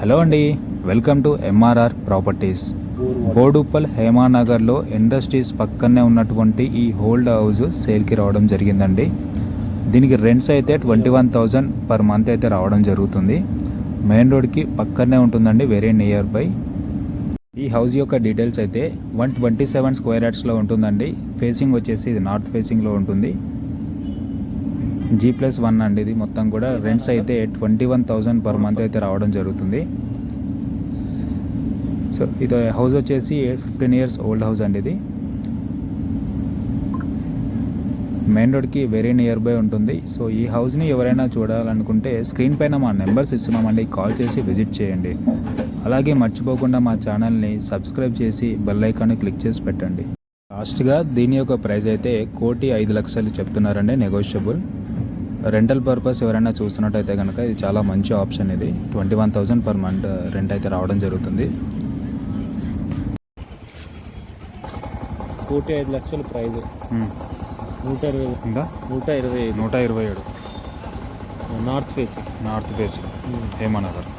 Hello అండి, welcome to MRR properties. Boduppal హేమానగర్లో industries పక్కనే ఉన్నటువంటి ఈ హోల్డ్ హౌస్ సేల్కి రావడం జరిగిందండి. దీనికి రెంట్స్ అయితే 21,000 పర్ మంత్ అయితే రావడం జరుగుతుంది. మెయిన్ రోడ్కి పక్కనే ఉంటుందండి, వెరీ నియర్ బై. ఈ హౌస్ యొక్క డీటెయిల్స్ అయితే 127 స్క్వేర్ యార్డ్స్లో ఉంటుందండి. ఫేసింగ్ వచ్చేసి ఇది నార్త్ ఫేసింగ్లో ఉంటుంది. G+1 అండి. ఇది మొత్తం కూడా రెంట్స్ అయితే 21,000 పర్ మంత్ అయితే రావడం జరుగుతుంది. సో ఇది హౌస్ వచ్చేసి 15 ఇయర్స్ ఓల్డ్ హౌస్ అండి. ఇది మెయిన్ రోడ్కి వెరీ నియర్ బై ఉంటుంది. సో ఈ హౌస్ని ఎవరైనా చూడాలనుకుంటే స్క్రీన్ పైన మా నెంబర్స్ ఇస్తున్నామండి, కాల్ చేసి విజిట్ చేయండి. అలాగే మర్చిపోకుండా మా ఛానల్ని సబ్స్క్రైబ్ చేసి బెల్ ఐకాన్ని క్లిక్ చేసి పెట్టండి. లాస్ట్గా దీని యొక్క ప్రైస్ అయితే 1,05,00,000 చెప్తున్నారండి, నెగోషియబుల్. రెంటల్ పర్పస్ ఎవరైనా చూస్తున్నట్టయితే కనుక ఇది చాలా మంచి ఆప్షన్. ఇది 21,000 పర్ మంత్ రెంట్ అయితే రావడం జరుగుతుంది. 1,05,00,000 ప్రైజ్. 127 north facing Hemanagar.